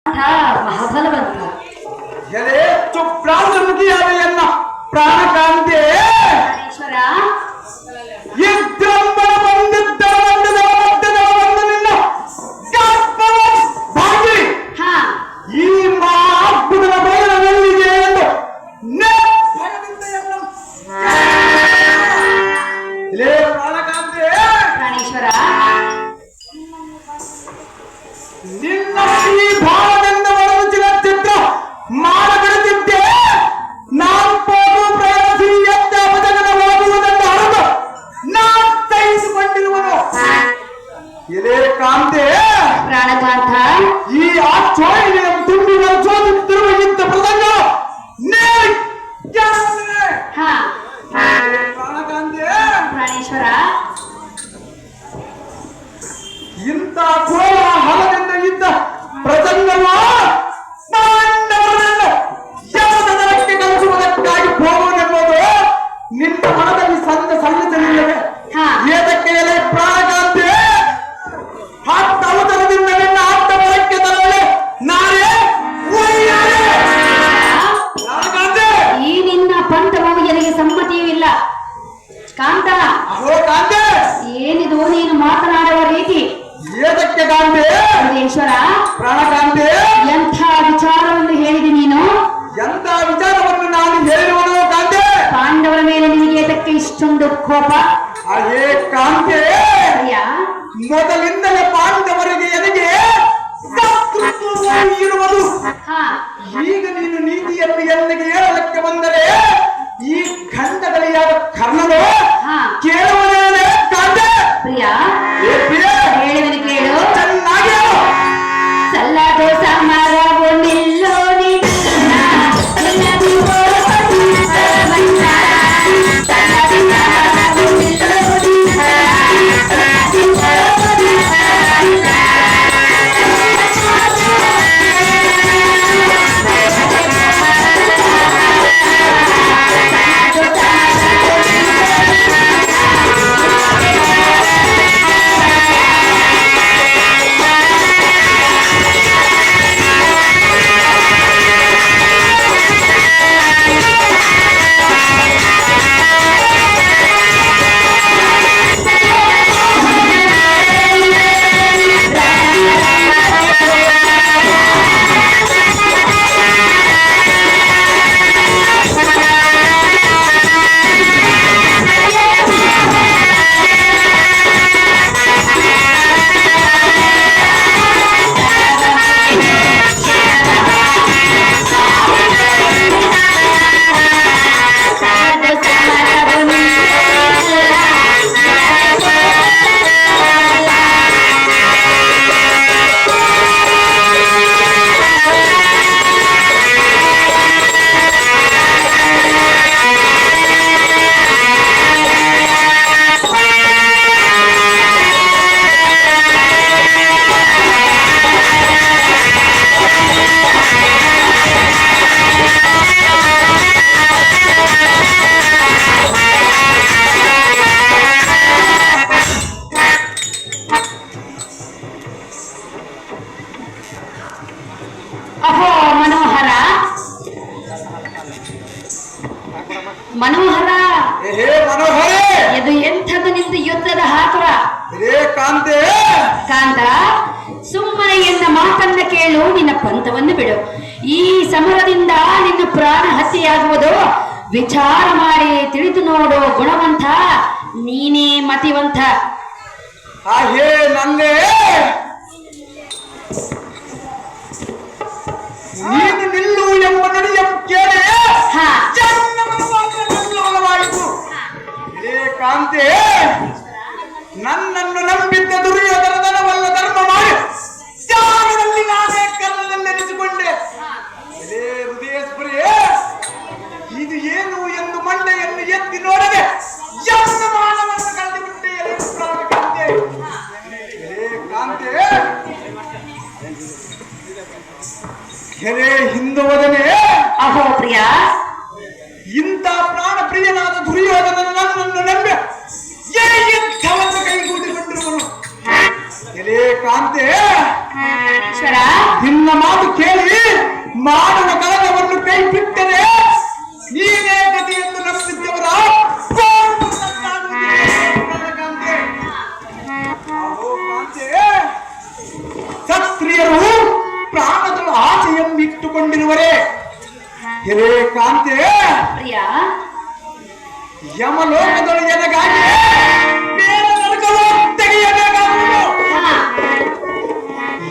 ಮಹಾಬಲವಂತ ಹೆಚ್ಚು ಪ್ರಾಣಮುಖಿಯಾದೆಯನ್ನ ಪ್ರಾಣಕಾಂತೆ ಈಶ್ವರ ಇದ್ರಂಬರ ಬಂದಿದ್ದ ಬಂದು ನಿನ್ನ ಭಾಗಿ ಈ ಮಹಾದ್ಭುತದ ಬಯಲಲ್ಲಿದೆ ಎಂದು ಪ್ರಾಣಕಾಂತೆ ಪ್ರಾಣೇಶ್ವರ ನಿನ್ನ ಈ ಭಾವದಿಂದ ಹೊರಚಿನ ಚಿತ್ರ ಮಾಡಬಿಡುತ್ತಿದ್ದೆ ನಾನು ಹೋಗು ಪ್ರಯಾಸಿ ಎತ್ತ ಭಜನ ಹೋಗುವುದನ್ನು ಹರಿದು ನಾನು ಸಹಿಸಿಕೊಂಡಿರುವನು ಇದೇ ಕಾಂತೆ ಪ್ರಾಣಕಾಂತ ಈ ಆಚೋಳಿನ ತುಂಬಿನ ಚೋದಿತ್ತಿರುವ ಇಂಥ ಪ್ರಸಂಗ ಪ್ರಾಣಕಾಂತೆ ಪ್ರಾಣೇಶ್ವರ ಇಂಥ ಘೋರ ಹಲದಿಂದ ಇದ್ದ ಪ್ರಸಂಗವ ಪಾಂಡವರನ್ನು ಯಮಸದನಕ್ಕೆ ಕಳಿಸುವುದಕ್ಕಾಗಿ ಹೋಗುವುದೆಂಬುದು ನಿನ್ನ ಮನದಲ್ಲಿ ಸಲ್ಲಿಸಲಿಲ್ಲವೇ ಏತಕ್ಕೆ ಎಲೆ ಪ್ರಾಣಕಾಂತೆ ಅವತರದಿಂದ ನಿನ್ನ ಆತ್ಮಬಲಕ್ಕೆ ತರಲು ನಾನೇ ಪ್ರಾಣಕಾಂತೆ ಈ ನಿನ್ನ ಪಂಥವು ಎನಗೆ ಸಮ್ಮತಿಯೂ ಇಲ್ಲ ಕಾಂತ ಅಹೋ ಕಾಂತೆ ಏನಿದು ನೀನು ಮಾತನಾಡುವ ರೀತಿ ಏತಕ್ಕೆ ಕಾಂತೆ ಈಶ್ವರ ಪ್ರಾಣಕಾಂತೆ ಎಂಥ ವಿಚಾರವನ್ನು ಹೇಳಿದೆ ನೀನು ಎಂತ ವಿಚಾರವನ್ನು ನಾನು ಹೇಳಿರುವನು ಕಾಂತೆ ಪಾಂಡವರ ಮೇಲೆ ನಿನಗೆ ಏತಕ್ಕೆ ಇಷ್ಟೊಂದು ಕೋಪ ಅದೇ ಕಾಂತೆ ಅಯ್ಯ ಮೊದಲಿಂದಲೇ ಪಾಂಡವರಿಗೆ ನನಗೆ ಶತ್ರುತ್ವವು ಇರುವುದು ಈಗ ನೀನು ನೀತಿಯನ್ನು ಎಲ್ಲಿಗೆ ಹೇಳಲಿಕ್ಕೆ ಬಂದರೆ ಈ ಖಂಡಗಳಿಯಾದ ಕರ್ಣನು ಕೇಳುವುದೇನೆ ಕಾಂತೆ ಪ್ರಿಯ ಏ ಪ್ರಿಯ ಹೇಳಿದನು ಕೇಳು ಚೆನ್ನಾಗಿ ಹೇಳು. ಸಲ್ಲದು ಸಮರವು ನಿಲ್ಲೋ ಅಹೋ ಮನೋಹರ ಮನೋಹರ ಹೇ ಮನೋಹರೇ ಇದು ಎಂಥದ್ದು ನಿಂತು ಯುದ್ಧದ ಹಾತುರ ಹೇ ಕಾಂತೆ ಕಾಂತ ಸುಮ್ಮನೆ ಎನ್ನ ಮಾತನ್ನ ಕೇಳು ನಿನ್ನ ಪಂಥವನ್ನು ಬಿಡು ಈ ಸಮರದಿಂದ ನಿನ್ನ ಪ್ರಾಣ ಹತ್ಯೆಯಾಗುವುದು ವಿಚಾರ ಮಾಡಿ ತಿಳಿದು ನೋಡು ಗುಣವಂತ ನೀನೇ ಮತಿವಂತ ಹೇ ನನ್ನೇ ನೀನು ನಿಲ್ಲು ಎಂಬ ನುಡಿಯ ಕೇಳಿ ಜನ್ಮವಾಯಿತು ಹೇ ಕಾಂತೆ ನನ್ನನ್ನು ನಂಬಿದ್ದ ದುರ್ಯೋಧನವಲ್ಲ ಧರ್ಮ ಮಾಡಿ ತ್ಯಾಗದಲ್ಲಿ ನಾನೇ ಕರ್ಣದಲ್ಲೆನಿಸಿಕೊಂಡೆ ಹೇ ಹೃದಯಸ್ಪುರಿ ಇದು ಏನು ಎಂದು ಮಂಡೆಯನ್ನು ಎತ್ತಿ ನೋಡದೆ ಎಲ್ಲ ಮಾನವನ್ನು ಕಂಡುಬಿಟ್ಟೆ ಕಾಂತೆ ಹೇ ಕಾಂತೆ ಹೆರೆ ಹಿಂದುವದನೆ ಅಹೋ ಪ್ರಿಯ ಇಂಥ ಪ್ರಾಣ ಪ್ರಿಯನಾದ ದುರ್ಯೋಧನ ನನ್ನನ್ನು ನಂಬಿ ಯುದ್ಧವನ್ನು ಕೈಗೂಡಿಕೊಂಡಿರುವನು ಎಲೆ ಕಾಂತೆ ಪ್ರಾಣೇಶ್ವರ, ನಿನ್ನ ಮಾತು ಕೇಳಿ ಮಾಡುವ ಕಳಗವನ್ನು ಕೈ ಬಿಟ್ಟರೆ ನೀನೇ ಗತಿ ಎಂದು ನಂಬಿದ್ದವರ ಕ್ಷತ್ರಿಯರು ಪ್ರಾಣದ ಆಸೆಯನ್ನು ಇಟ್ಟುಕೊಂಡಿರುವರೇ. ಹಿರೇ ಕಾಂತೆ, ಪ್ರಿಯ ಯಮಲೋಕದಳು ಎನಗಾಗಿ ಬೇರೆ ನರಕವು ತೆಗೆಯಬೇಕಾಗುವುದು.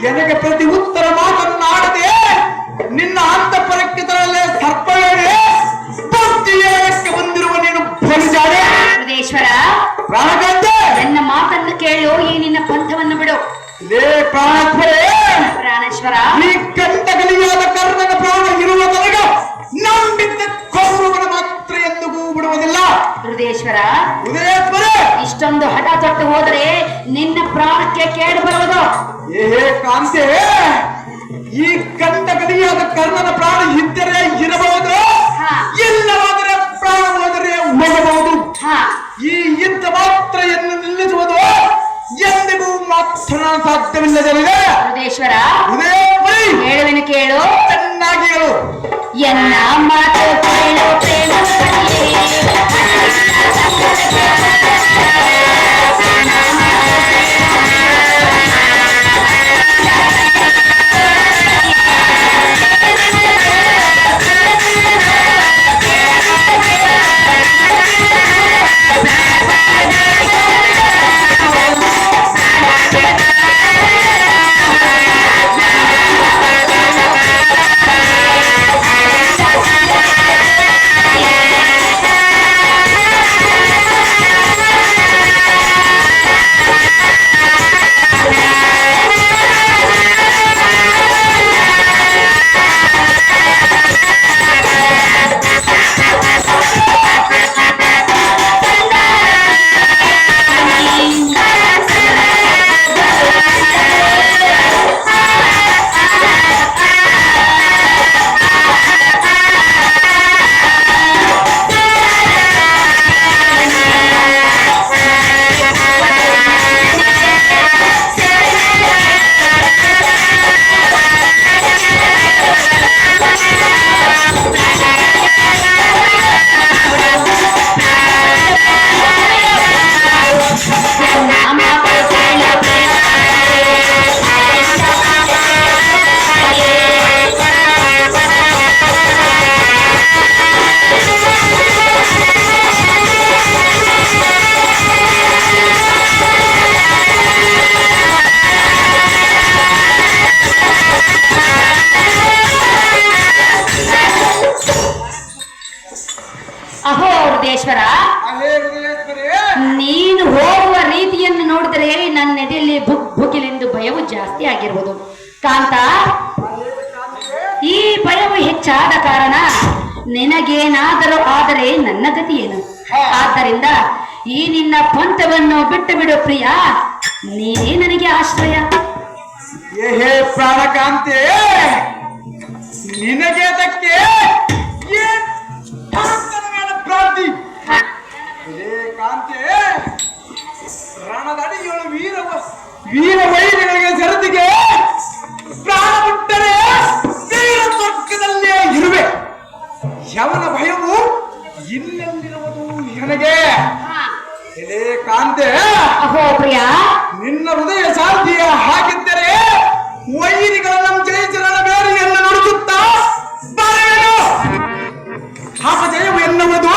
ಎನಗೆ ಪ್ರತಿ ಉತ್ತರ ಮಾತನ್ನಾಡದೆ ನಿನ್ನ ಅಂತಃಪರಕ್ಕೆ ತರಲೇ ಸರ್ಪವೇಳೆ ಬುದ್ಧಿಯಕ್ಕೆ ಬಂದಿರುವ ನೀನು ಬಲಿಜಾಡೆ. ಹೃದಯೇಶ್ವರ, ಪ್ರಾಣಕಾಂತೆ, ನನ್ನ ಮಾತನ್ನು ಕೇಳು, ಈ ನಿನ್ನ ಪಂಥವನ್ನು ಬಿಡು. ಲೇ ಪ್ರಾಣೇಶ್ವರೇ, ಪ್ರಾಣೇಶ್ವರ, ಈ ಕಂಟಕಲಿಯಾದ ಕರ್ಣನ ಪ್ರಾಣ ಇರುವ ತನಕ ನಂಬಿದ್ದ ಕೌರವನ ಮಾತ್ರ ಎಂದಿಗೂ ಬಿಡುವುದಿಲ್ಲ. ಹೃದಯೇಶ್ವರ, ಉದಯೇಶ್ವರ, ಇಷ್ಟೊಂದು ಹಠ ತೊಟ್ಟು ಹೋದರೆ ನಿನ್ನ ಪ್ರಾಣಕ್ಕೆ ಕೇಡು ಬರುವುದು. ಏ ಕಾಂತೆ, ಈ ಕಂಟಕಲಿಯಾದ ಕರ್ಣನ ಪ್ರಾಣ ಇದ್ದರೆ ಇರಬಹುದು, ಇಲ್ಲವಾದರೆ ಪ್ರಾಣ ಹೋದರೆ ಹೋಗಬಹುದು. ಈ ಯುದ್ಧ ಮಾತ್ರ ಎಂದು ನಿಲ್ಲಿಸುವುದು ಎಂದಿಗೂ ಮಾತ್ರ ಸಾಧ್ಯವಿಲ್ಲ. ಜನರೇ, ಹೃದಯೇಶ್ವರ, ಉದಯೇಶ್ವರಿ, ಹೇಳುವೆನು ಕೇಳು, ಚೆನ್ನಾಗಿ ಹೇಳು. ಎನ್ನ ಮಾತು ಕೇಳು ಪ್ರೇಮ ಹೃದಯೇಶ್ವರ, ನೀನು ಹೋಗುವ ರೀತಿಯನ್ನು ನೋಡಿದರೆ ನನ್ನ ಎದೆಯಲ್ಲಿ ಭುಗಿಲೆಂದು ಭಯವು ಜಾಸ್ತಿ ಆಗಿರುವುದು. ಕಾಂತ, ಈ ಭಯವು ಹೆಚ್ಚಾದ ಕಾರಣ ನಿನಗೇನಾದರೂ ಆದರೆ ನನ್ನ ಗತಿ ಏನು? ಆದ್ದರಿಂದ ಈ ನಿನ್ನ ಪಂಥವನ್ನು ಬಿಟ್ಟು ಬಿಡು ಪ್ರಿಯ, ನೀನೇ ನನಗೆ ಆಶ್ರಯ. ಏ ಪ್ರಾಣಕಾಂತೆ, ನಿನಗೆ ಅದಕ್ಕೆ ಪ್ರಾಂತಿ. ಕಾಂತೆ, ರಣದಡಿಗಳು ವೀರ ವೈರಿಗಳಿಗೆ ಸರದಿಗೆ ಪ್ರಾಣ ಬಿಟ್ಟರೆ ವೀರ ಸ್ವರ್ಗದಲ್ಲೇ ಇರುವೆ. ಯವನ ಭಯವು ಇನ್ನೆಲ್ಲಿರುವುದು ನನಗೆ. ಕಾಂತೆ, ಅಹೋ ಪ್ರಿಯ, ನಿನ್ನ ಹೃದಯ ಶಾಂತಿಯ ಹಾಕಿದ್ದರೆ ವೈರಿಗಳನ್ನು ಜಯಿಸರಣ ಬೇರೆಯನ್ನು ನುಡಿಸುತ್ತಾ ಬರೆಯಲು ಅಪಜಯವು ಎನ್ನುವುದು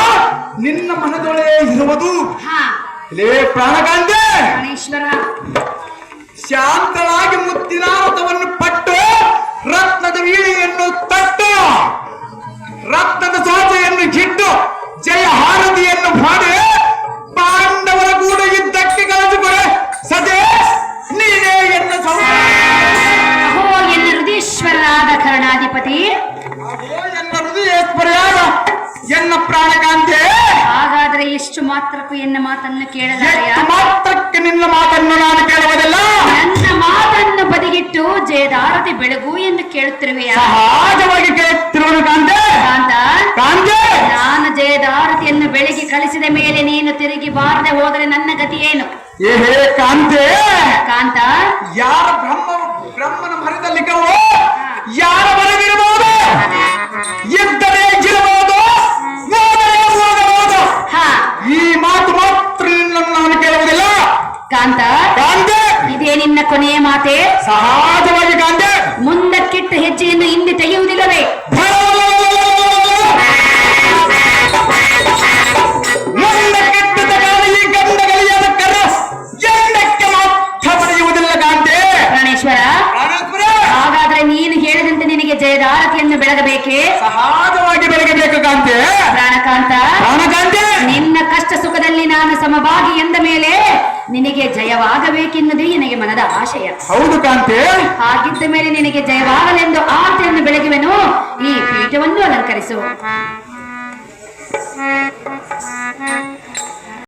ನಿನ್ನ ಮನದೊಳೆ ಇರುವುದು. ಲೇ ಪ್ರಾಣಕಾಂತೆ, ಪ್ರಾಣೇಶ್ವರ, ಶಾಂತಳಾಗಿ ಮುತ್ತಿನಾರತವನ್ನು ಪಟ್ಟು ರತ್ನದ ವೀಣೆಯನ್ನು ತಟ್ಟು ರತ್ನದ ಸೋಚೆಯನ್ನು ಗಿಟ್ಟು ಜಯ ಹಾರತಿಯನ್ನು ಮಾಡಿ ಪಾಂಡವರ ಕೂಡ ಯುದ್ಧಕ್ಕೆ ಕಳೆದುಕೊಡೆ ಸದೇ ನೀನೇ ಎನ್ನ ಅಹೋ ಎನ್ನ ಹೃದಯೇಶ್ವರನಾದ ಕರ್ಣಾಧಿಪತಿ, ಎನ್ನ ಹೃದಯೇಶ್ವರಿಯಾದ ಎನ್ನ ಪ್ರಾಣಕಾಂತೆ. ಹಾಗಾದರೆ ಎಷ್ಟು ಮಾತ್ರಕ್ಕೂ ಎನ್ನ ಮಾತನ್ನು ಕೇಳಲಾರೆಯ? ಮಾತ್ರಕ್ಕೆ ನಿನ್ನ ಮಾತನ್ನು ನಾನು ಕೇಳುವುದಿಲ್ಲ. ನನ್ನ ಮಾತನ್ನು ಬದಿಗಿಟ್ಟು ಜಯದಾರತಿ ಬೆಳಗು ಎಂದು ಕೇಳುತ್ತಿರುವೆಯ? ಸಹಜವಾಗಿ ಕೇಳುತ್ತಿರುವುದು ಕಾಂತೆ. ಕಾಂತ, ಕಾಂತೆ, ನಾನು ಜಯದಾರತಿಯನ್ನು ಬೆಳಗಿ ಕಳಿಸಿದ ಮೇಲೆ ನೀನು ತಿರುಗಿ ಬಾರದೆ ಹೋದರೆ ನನ್ನ ಗತಿ ಏನು? ಏ ಕಾಂತೆ, ಕಾಂತ, ಯಾರ ಬ್ರಹ್ಮನ ಮರದಲ್ಲಿ ಬರಲಿಕ್ಕವೋ ಯಾರ ಬರವಿರಬಹುದು ಇದ್ದರೆ ಇರಬಹುದು ಹೋದರೆ ಹೋಗಬಹುದು ಹಾ ಈ ಮಾತು ಮಾತ್ರ ನಾನು ಕೇಳುವುದಿಲ್ಲ ಕಾಂತ ಕಾಂತೆ ಇದೇ ನಿನ್ನ ಕೊನೆಯ ಮಾತೆ ಸಹಜವಾಗಿ ಕಾಂತೆ ಮುಂದಕ್ಕಿಟ್ಟ ಹೆಜ್ಜೆಯನ್ನು ಹಿಂದೆ ತೆಗೆಯುವುದಿಲ್ಲವೇ ಮುಂದಕ್ಕಿಟ್ಟದ ಕಾಲ ಈ ಗಂಡಗಳಿಯಾದ ಕರ ಎಂಡಕ್ಕೆ ಮಾತ್ರ ಪಡೆಯುವುದಿಲ್ಲ ಕಾಂತೆ ಪ್ರಾಣೇಶ್ವರ ಹಾಗಾದ್ರೆ ನೀನು ಹೇಳಿದಂತೆ ನಿನಗೆ ಜಯದಾರತಿಯನ್ನು ಬೆಳಗಬೇಕೆ ಸಹಜವಾಗಿ ಬೆಳಗಬೇಕು ಕಾಂತೆ ಪ್ರಾಣಕಾಂತ ಪ್ರಾಣಕಾಂತೆ ನಿನ್ನ ಕಷ್ಟ ಸುಖದಲ್ಲಿ ನಾನು ಸಮಭಾಗಿ ಎಂದ ಮೇಲೆ ನಿನಗೆ ಜಯವಾಗಬೇಕೆನ್ನುವುದೇ ನನಗೆ ಮನದ ಆಶಯ ಹೌದು ಕಾಂತೆ ಹಾಗಿದ್ದ ಮೇಲೆ ನಿನಗೆ ಜಯವಾಗಲೆಂದು ಆರ್ತಿಯನ್ನು ಬೆಳಗುವೆನು ಈ ಪೀಠವನ್ನು ಅಲಂಕರಿಸು